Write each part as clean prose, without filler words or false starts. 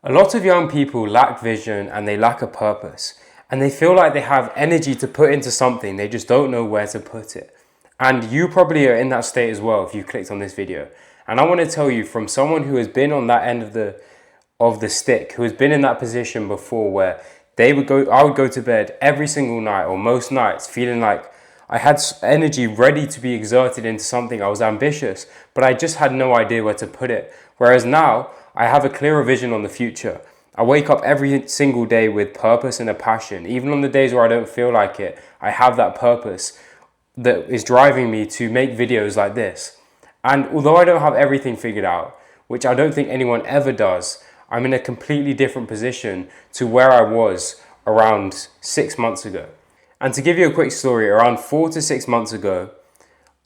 A lot of young people lack vision and they lack a purpose, and they feel like they have energy to put into something, they just don't know where to put it. And you probably are in that state as well if you clicked on this video. And I want to tell you from someone who has been on that end of the stick, who has been in that position before where I would go to bed every single night or most nights feeling like I had energy ready to be exerted into something. I was ambitious, but I just had no idea where to put it. Whereas now, I have a clearer vision on the future. I wake up every single day with purpose and a passion. Even on the days where I don't feel like it, I have that purpose that is driving me to make videos like this. And although I don't have everything figured out, which I don't think anyone ever does, I'm in a completely different position to where I was around 6 months ago. And to give you a quick story, around 4 to 6 months ago,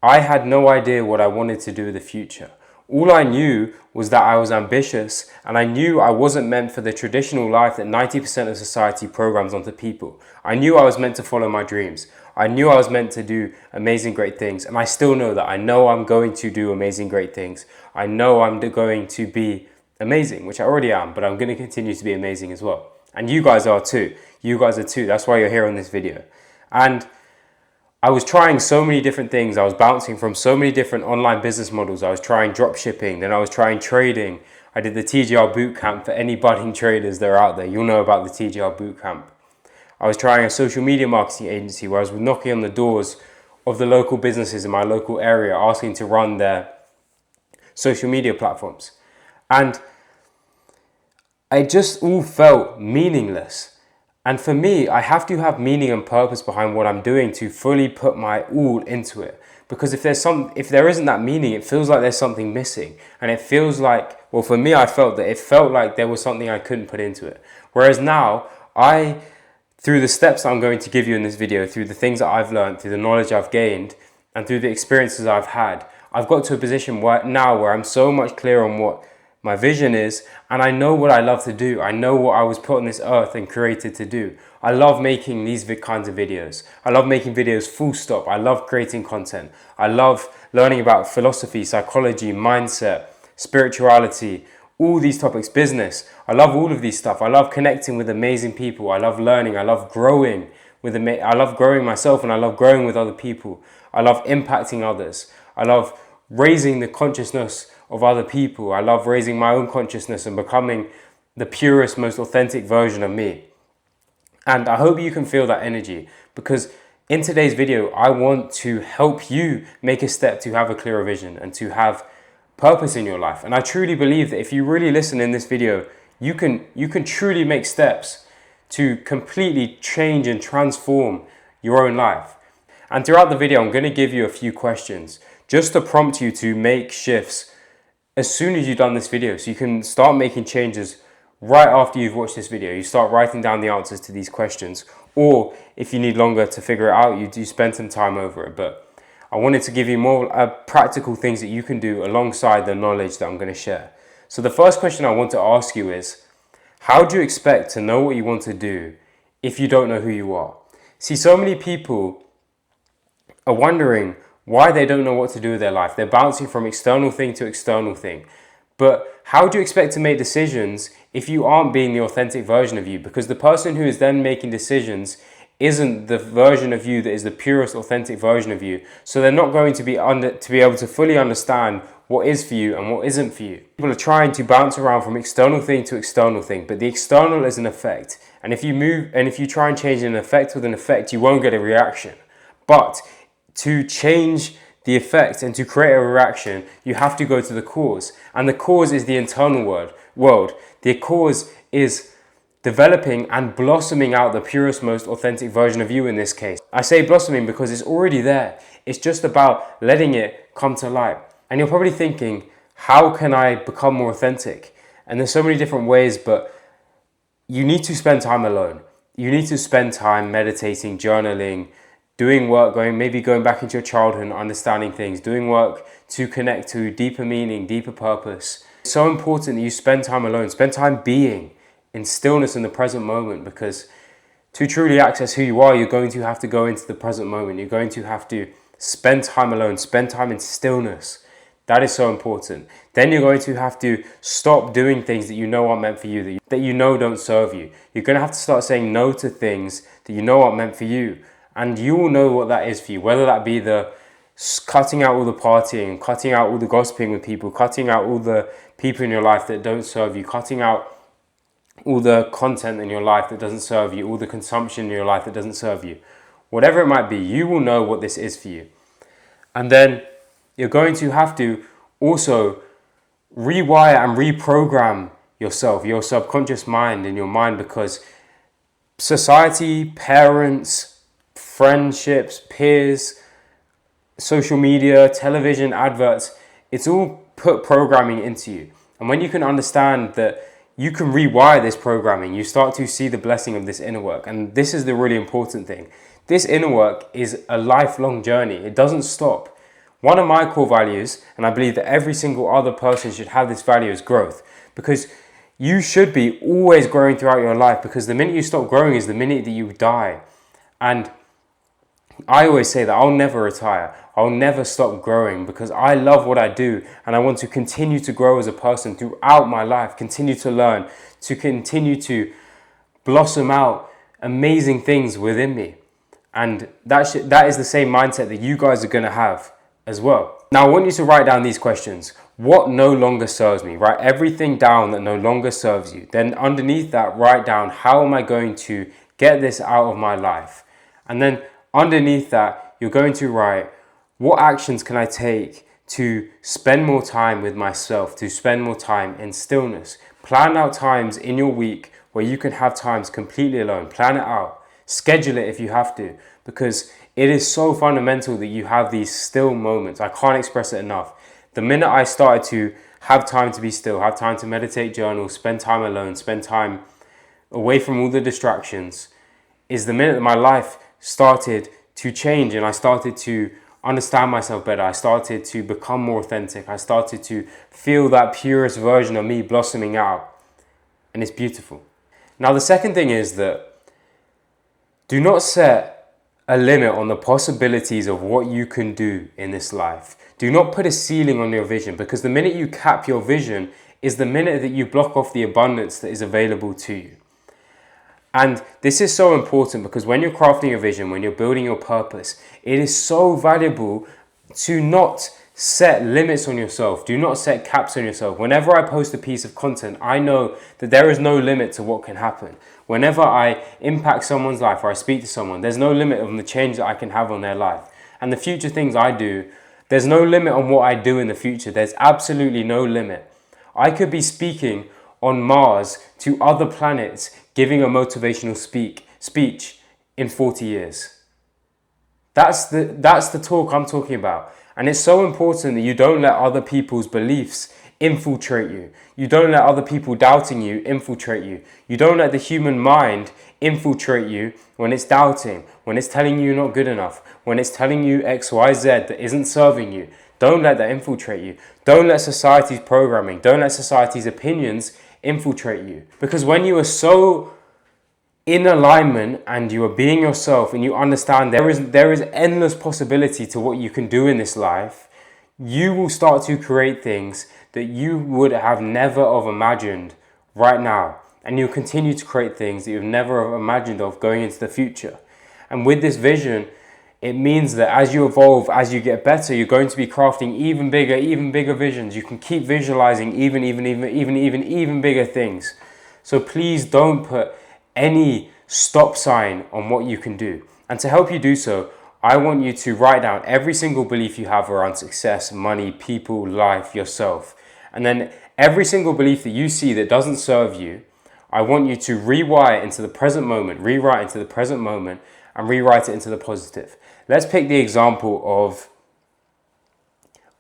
I had no idea what I wanted to do in the future. All I knew was that I was ambitious, and I knew I wasn't meant for the traditional life that 90% of society programs onto people. I knew I was meant to follow my dreams. I knew I was meant to do amazing, great things, and I still know that. I know I'm going to do amazing, great things. I know I'm going to be amazing, which I already am, but I'm going to continue to be amazing as well. And you guys are too. You guys are too. That's why you're here on this video. And I was trying so many different things. I was bouncing from so many different online business models. I was trying drop shipping, then I was trying trading. I did the TGR bootcamp for any budding traders that are out there. You'll know about the TGR bootcamp. I was trying a social media marketing agency where I was knocking on the doors of the local businesses in my local area, asking to run their social media platforms. And it just all felt meaningless. And for me, I have to have meaning and purpose behind what I'm doing to fully put my all into it. Because if there isn't that meaning, it feels like there's something missing. And it feels like, well, for me, I felt that it felt like there was something I couldn't put into it. Whereas now, through the steps that I'm going to give you in this video, through the things that I've learned, through the knowledge I've gained, and through the experiences I've had, I've got to a position now where I'm so much clearer on what my vision is, and I know what I love to do. I know what I was put on this earth and created to do. I love making these kinds of videos. I love making videos full stop. I love creating content. I love learning about philosophy, psychology, mindset, spirituality, all these topics, business. I love all of these stuff. I love connecting with amazing people. I love learning. I love growing I love growing myself, and I love growing with other people. I love impacting others. I love raising the consciousness of other people. I love raising my own consciousness and becoming the purest, most authentic version of me. And I hope you can feel that energy, because in today's video, I want to help you make a step to have a clearer vision and to have purpose in your life. And I truly believe that if you really listen in this video, you can truly make steps to completely change and transform your own life. And throughout the video, I'm going to give you a few questions just to prompt you to make shifts as soon as you've done this video, so you can start making changes right after you've watched this video. You start writing down the answers to these questions, or if you need longer to figure it out, you do spend some time over it. But I wanted to give you more practical things that you can do alongside the knowledge that I'm going to share. So the first question I want to ask you is, how do you expect to know what you want to do if you don't know who you are? See, so many people are wondering why they don't know what to do with their life. They're bouncing from external thing to external thing. But how do you expect to make decisions if you aren't being the authentic version of you? Because the person who is then making decisions isn't the version of you that is the purest, authentic version of you. So they're not going to be able to fully understand what is for you and what isn't for you. People are trying to bounce around from external thing to external thing, but the external is an effect. And if you try and change an effect with an effect, you won't get a reaction. But to change the effect and to create a reaction, you have to go to the cause. And the cause is the internal world. The cause is developing and blossoming out the purest, most authentic version of you in this case. I say blossoming because it's already there. It's just about letting it come to light. And you're probably thinking, how can I become more authentic? And there's so many different ways, but you need to spend time alone. You need to spend time meditating, journaling, doing work, going back into your childhood and understanding things, doing work to connect to deeper meaning, deeper purpose. It's so important that you spend time alone, spend time being in stillness in the present moment, because to truly access who you are, you're going to have to go into the present moment. You're going to have to spend time alone, spend time in stillness. That is so important. Then you're going to have to stop doing things that you know aren't meant for you, that you know don't serve you. You're going to have to start saying no to things that you know aren't meant for you. And you will know what that is for you, whether that be the cutting out all the partying, cutting out all the gossiping with people, cutting out all the people in your life that don't serve you, cutting out all the content in your life that doesn't serve you, all the consumption in your life that doesn't serve you. Whatever it might be, you will know what this is for you. And then you're going to have to also rewire and reprogram yourself, your subconscious mind and your mind, because society, parents, friendships, peers, social media, television, adverts, it's all put programming into you. And when you can understand that you can rewire this programming, you start to see the blessing of this inner work. And this is the really important thing. This inner work is a lifelong journey. It doesn't stop. One of my core values, and I believe that every single other person should have this value, is growth. Because you should be always growing throughout your life, because the minute you stop growing is the minute that you die. And I always say that I'll never retire. I'll never stop growing, because I love what I do and I want to continue to grow as a person throughout my life, continue to learn, to continue to blossom out amazing things within me. And that is the same mindset that you guys are going to have as well. Now I want you to write down these questions. What no longer serves me? Write everything down that no longer serves you. Then underneath that, write down, how am I going to get this out of my life? And then underneath that, you're going to write, what actions can I take to spend more time with myself, to spend more time in stillness? Plan out times in your week where you can have times completely alone. Plan it out. Schedule it if you have to, because it is so fundamental that you have these still moments. I can't express it enough. The minute I started to have time to be still, have time to meditate, journal, spend time alone, spend time away from all the distractions, is the minute that my life started to change and I started to understand myself better. I started to become more authentic. I started to feel that purest version of me blossoming out. And it's beautiful. Now, the second thing is that do not set a limit on the possibilities of what you can do in this life. Do not put a ceiling on your vision, because the minute you cap your vision is the minute that you block off the abundance that is available to you. And this is so important, because when you're crafting your vision, when you're building your purpose, it is so valuable to not set limits on yourself. Do not set caps on yourself. Whenever I post a piece of content, I know that there is no limit to what can happen. Whenever I impact someone's life or I speak to someone, there's no limit on the change that I can have on their life. And the future things I do, there's no limit on what I do in the future. There's absolutely no limit. I could be speaking on Mars to other planets, giving a motivational speech in 40 years. That's the talk I'm talking about. And it's so important that you don't let other people's beliefs infiltrate you. You don't let other people doubting you infiltrate you. You don't let the human mind infiltrate you when it's doubting, when it's telling you you're not good enough, when it's telling you X, Y, Z that isn't serving you. Don't let that infiltrate you. Don't let society's programming, don't let society's opinions infiltrate you. Because when you are so in alignment and you are being yourself and you understand there is endless possibility to what you can do in this life, you will start to create things that you would have never have imagined right now. And you'll continue to create things that you've never have imagined of going into the future. And with this vision, it means that as you evolve, as you get better, you're going to be crafting even bigger visions. You can keep visualizing even bigger things. So please don't put any stop sign on what you can do. And to help you do so, I want you to write down every single belief you have around success, money, people, life, yourself. And then every single belief that you see that doesn't serve you, I want you to rewire it into the present moment, rewrite into the present moment, and rewrite it into the positive. Let's pick the example of,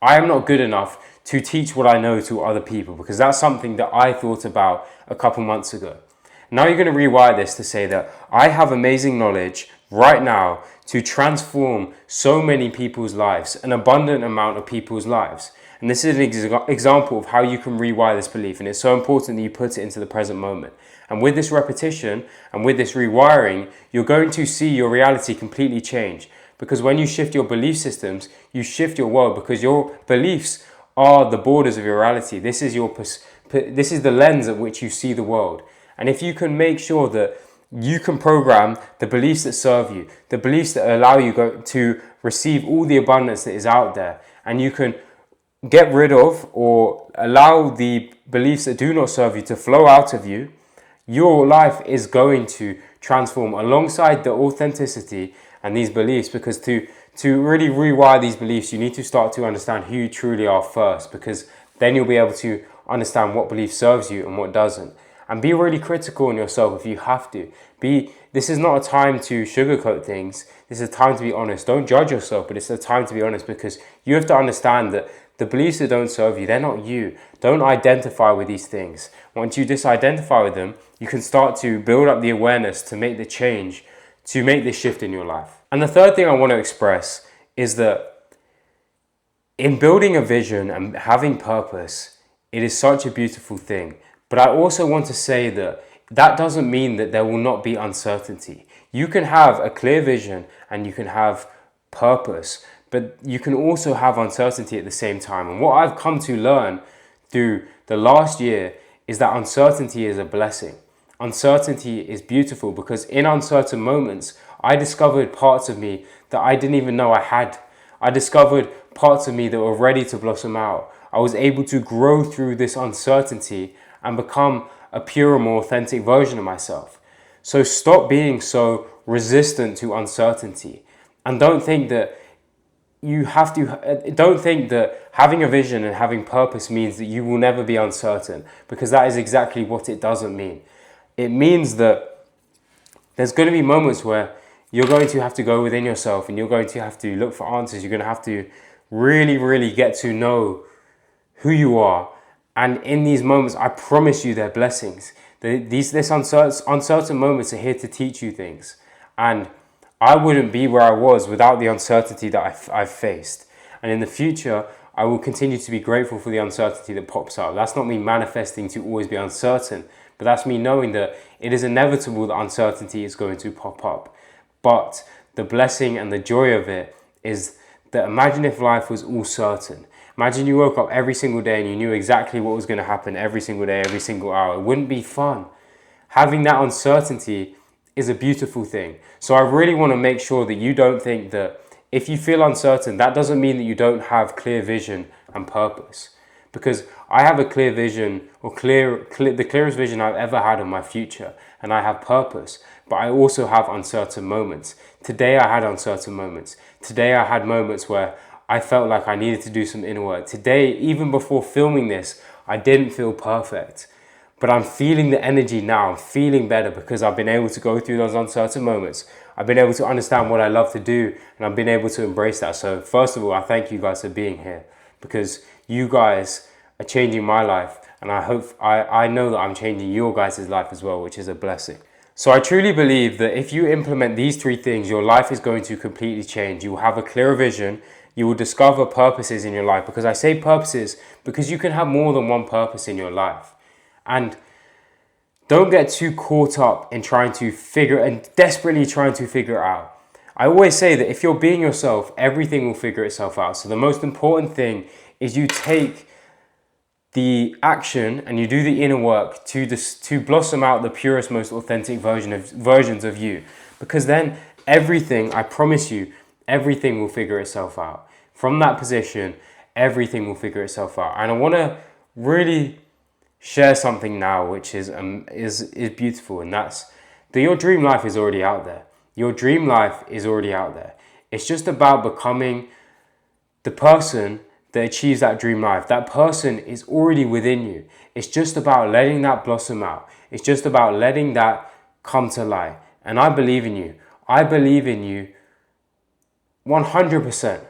I am not good enough to teach what I know to other people, because that's something that I thought about a couple months ago. Now you're going to rewire this to say that I have amazing knowledge right now to transform so many people's lives, an abundant amount of people's lives. And this is an example of how you can rewire this belief. And it's so important that you put it into the present moment. And with this repetition and with this rewiring, you're going to see your reality completely change. Because when you shift your belief systems, you shift your world, because your beliefs are the borders of your reality. This is this is the lens at which you see the world. And if you can make sure that you can program the beliefs that serve you, the beliefs that allow you to receive all the abundance that is out there, and you can get rid of or allow the beliefs that do not serve you to flow out of you, your life is going to transform alongside the authenticity and these beliefs. Because to really rewire these beliefs, you need to start to understand who you truly are first, because then you'll be able to understand what belief serves you and what doesn't. And be really critical on yourself if you have to. This is not a time to sugarcoat things. This is a time to be honest. Don't judge yourself, but it's a time to be honest, because you have to understand that the beliefs that don't serve you, they're not you. Don't identify with these things. Once you disidentify with them, you can start to build up the awareness to make the change, to make this shift in your life. And the third thing I want to express is that in building a vision and having purpose, it is such a beautiful thing. But I also want to say that that doesn't mean that there will not be uncertainty. You can have a clear vision and you can have purpose, but you can also have uncertainty at the same time. And what I've come to learn through the last year is that uncertainty is a blessing. Uncertainty is beautiful, because in uncertain moments, I discovered parts of me that I didn't even know I had. I discovered parts of me that were ready to blossom out. I was able to grow through this uncertainty and become a purer, more authentic version of myself. So stop being so resistant to uncertainty, and don't think that having a vision and having purpose means that you will never be uncertain, because that is exactly what it doesn't mean. It means that there's going to be moments where you're going to have to go within yourself and you're going to have to look for answers. You're going to have to really, really get to know who you are. And in these moments, I promise you, they're blessings. These uncertain moments are here to teach you things. And I wouldn't be where I was without the uncertainty that I've faced. And in the future, I will continue to be grateful for the uncertainty that pops up. That's not me manifesting to always be uncertain, but that's me knowing that it is inevitable that uncertainty is going to pop up. But the blessing and the joy of it is that imagine if life was all certain. Imagine you woke up every single day and you knew exactly what was going to happen every single day, every single hour. It wouldn't be fun. Having that uncertainty is a beautiful thing. So I really want to make sure that you don't think that if you feel uncertain, that doesn't mean that you don't have clear vision and purpose. Because I have a clear vision, or the clearest vision I've ever had of my future, and I have purpose. But I also have uncertain moments. Today I had uncertain moments. Today I had moments where I felt like I needed to do some inner work. Today, even before filming this, I didn't feel perfect. But I'm feeling the energy now. I'm feeling better because I've been able to go through those uncertain moments. I've been able to understand what I love to do, and I've been able to embrace that. So first of all, I thank you guys for being here, because you guys are changing my life, and I know that I'm changing your guys' life as well, which is a blessing. So I truly believe that if you implement these three things, your life is going to completely change. You will have a clearer vision. You will discover purposes in your life, because I say purposes because you can have more than one purpose in your life. And don't get too caught up in desperately trying to figure it out. I always say that if you're being yourself, everything will figure itself out. So the most important thing is you take the action and you do the inner work to blossom out the purest, most authentic versions of you. Because then everything, I promise you, everything will figure itself out. From that position, everything will figure itself out. And I want to really share something now, which is beautiful, and that's that your dream life is already out there. Your dream life is already out there. It's just about becoming the person that achieves that dream life. That person is already within you. It's just about letting that blossom out. It's just about letting that come to light. And I believe in you. I believe in you 100%.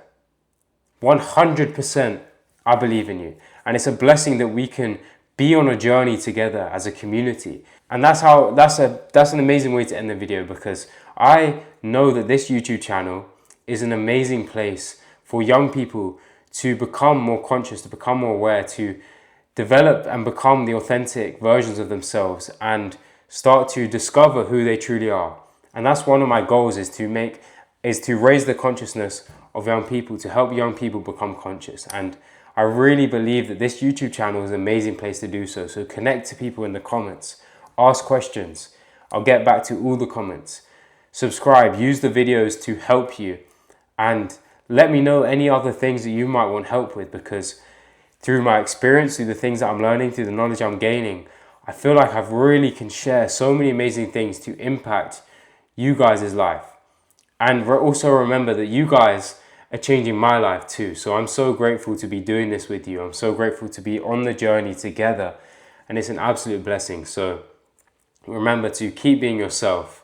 100% I believe in you. And it's a blessing that we can be on a journey together as a community. And that's an amazing way to end the video, because I know that this YouTube channel is an amazing place for young people to become more conscious, to become more aware, to develop and become the authentic versions of themselves and start to discover who they truly are. And that's one of my goals, is to raise the consciousness of young people, to help young people become conscious. And I really believe that this YouTube channel is an amazing place to do so. So connect to people in the comments, ask questions. I'll get back to all the comments. Subscribe, use the videos to help you, and let me know any other things that you might want help with, because through my experience, through the things that I'm learning, through the knowledge I'm gaining, I feel like I've really can share so many amazing things to impact you guys' life. And also remember that you guys are changing my life too. So I'm so grateful to be doing this with you. I'm so grateful to be on the journey together. And it's an absolute blessing. So remember to keep being yourself.